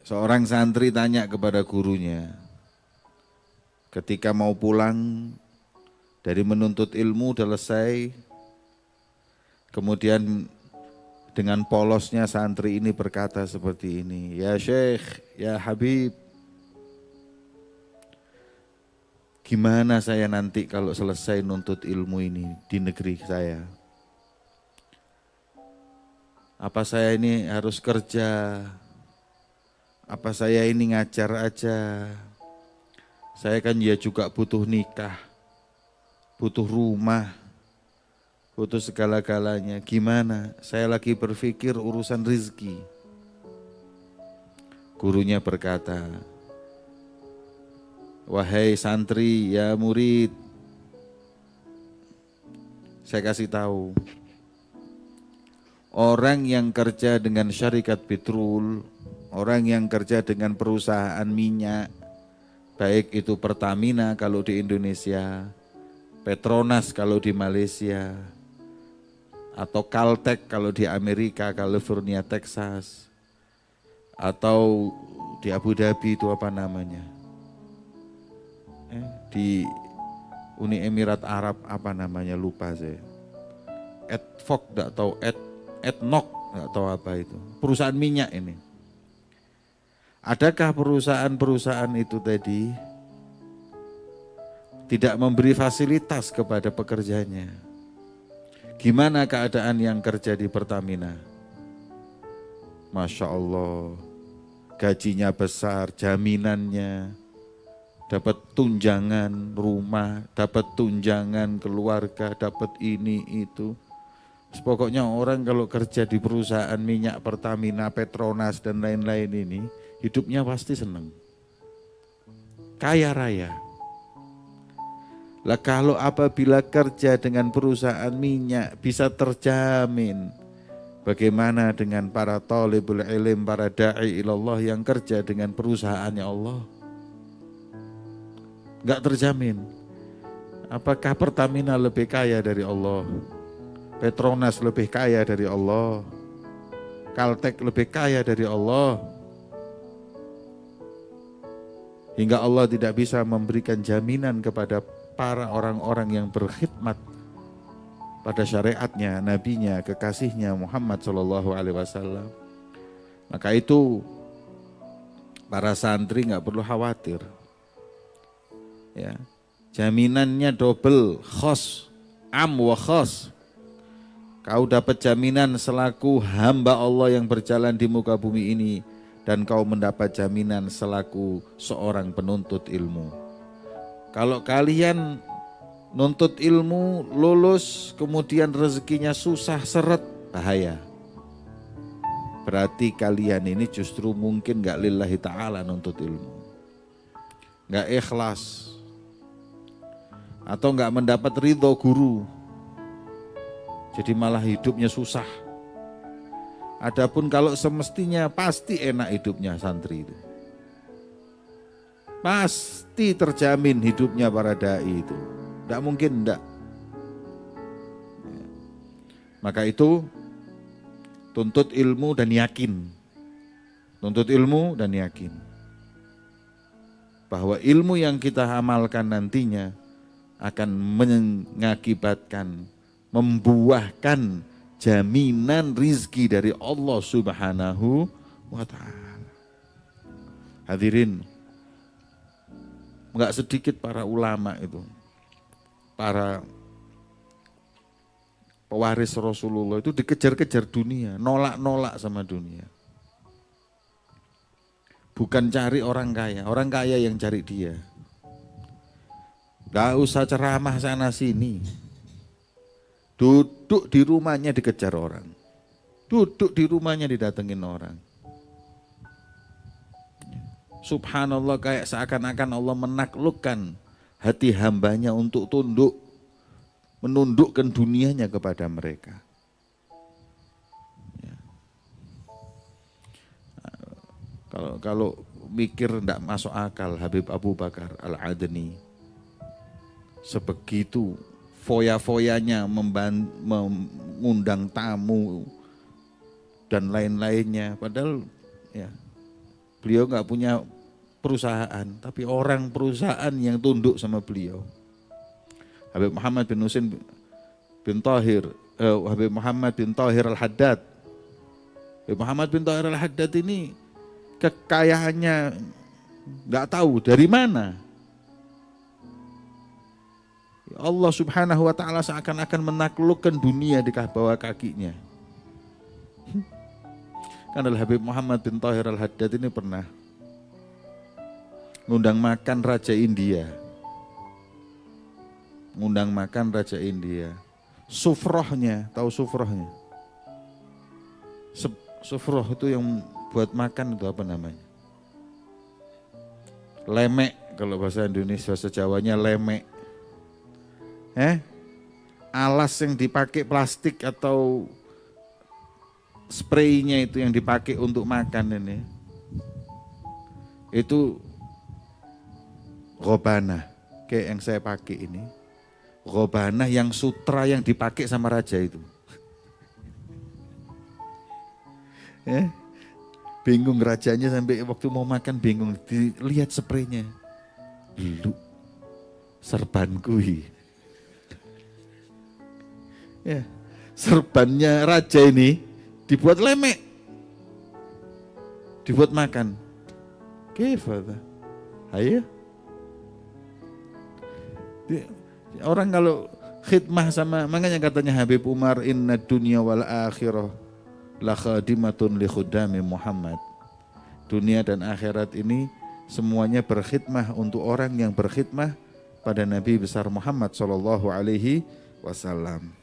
Seorang santri tanya kepada gurunya, ketika mau pulang dari menuntut ilmu selesai, kemudian dengan polosnya santri ini berkata seperti ini, "Ya Syekh, ya Habib, gimana saya nanti kalau selesai nuntut ilmu ini di negeri saya? Apa saya ini harus kerja? Apa saya ini ngajar aja? Saya kan ya juga butuh nikah, butuh rumah, butuh segala-galanya. Gimana? Saya lagi berpikir urusan rizki." Gurunya berkata, "Wahai santri, ya murid, saya kasih tahu. Orang yang kerja dengan syarikat petrol, orang yang kerja dengan perusahaan minyak, baik itu Pertamina kalau di Indonesia, Petronas kalau di Malaysia, atau Caltech kalau di Amerika, California, Texas, atau di Abu Dhabi itu apa namanya? Di Uni Emirat Arab apa namanya, lupa saya. Advok enggak tahu, Adnok enggak tahu apa itu. Perusahaan minyak ini. Adakah perusahaan-perusahaan itu tadi tidak memberi fasilitas kepada pekerjanya? Gimana keadaan yang kerja di Pertamina? Masya Allah, gajinya besar, jaminannya, dapat tunjangan rumah, dapat tunjangan keluarga, dapat ini itu. Pokoknya orang kalau kerja di perusahaan minyak Pertamina, Petronas dan lain-lain ini, hidupnya pasti senang. Kaya raya. Lah kalau apabila kerja dengan perusahaan minyak bisa terjamin, bagaimana dengan para talibul ilm, para da'i ilallah yang kerja dengan perusahaannya Allah? Enggak terjamin. Apakah Pertamina lebih kaya dari Allah? Petronas lebih kaya dari Allah? Caltech lebih kaya dari Allah? Hingga Allah tidak bisa memberikan jaminan kepada para orang-orang yang berkhidmat pada syariatnya, nabinya, kekasihnya Muhammad SAW. Maka itu para santri nggak perlu khawatir. Ya, jaminannya double, khos, am wa khos. Kau dapat jaminan selaku hamba Allah yang berjalan di muka bumi ini, dan kau mendapat jaminan selaku seorang penuntut ilmu. Kalau kalian nuntut ilmu, lulus, kemudian rezekinya susah seret, bahaya. Berarti kalian ini justru mungkin gak lillahi ta'ala nuntut ilmu. Gak ikhlas. Atau gak mendapat ridho guru. Jadi malah hidupnya susah. Adapun kalau semestinya pasti enak hidupnya santri itu. Pasti terjamin hidupnya para da'i itu. Tidak mungkin tidak. Maka itu tuntut ilmu dan yakin. Tuntut ilmu dan yakin. Bahwa ilmu yang kita amalkan nantinya akan mengakibatkan, membuahkan jaminan rizki dari Allah Subhanahu wa ta'ala. Hadirin, enggak sedikit para ulama itu, para pewaris Rasulullah itu dikejar-kejar dunia, nolak-nolak sama dunia. Bukan cari orang kaya yang cari dia. Gak usah ceramah sana sini. Duduk di rumahnya dikejar orang. Duduk di rumahnya didatengin orang. Subhanallah, kayak seakan-akan Allah menaklukkan hati hambanya untuk tunduk, menundukkan dunianya kepada mereka. Ya. Kalau mikir tidak masuk akal, Habib Abu Bakar Al-Adni sebegitu foya-foyanya mengundang tamu dan lain-lainnya, padahal ya Beliau nggak punya perusahaan, tapi orang perusahaan yang tunduk sama beliau. Habib Muhammad bin Husain bin Tahir, Habib Muhammad bin Tahir Al-Haddad. Habib Muhammad bin Tahir Al-Haddad ini kekayaannya nggak tahu dari mana. Allah Subhanahu wa taala seakan-akan menaklukkan dunia di bawah kakinya. Karena Habib Muhammad bin Tahir Al-Haddad ini pernah ngundang makan Raja India. Ngundang makan Raja India. Sufrohnya, tahu sufrohnya? Sufroh itu yang buat makan itu apa namanya? Lemek, kalau bahasa Indonesia, bahasa Jawanya lemek. Alas yang dipakai plastik atau spraynya itu yang dipakai untuk makan ini. Itu ghobana, kayak yang saya pakai ini. Ghobana yang sutra yang dipakai sama raja itu. Bingung rajanya sampai waktu mau makan bingung. Dilihat spraynya. Lu serban kui. Serbannya raja ini dibuat lemek. Dibuat makan. Gimana? Ayo. Orang kalau khidmah sama, makanya katanya Habib Umar, inna dunya wal akhirah la khadimatun li khudami Muhammad. Dunia dan akhirat ini semuanya berkhidmah untuk orang yang berkhidmah pada Nabi besar Muhammad sallallahu alaihi wasallam.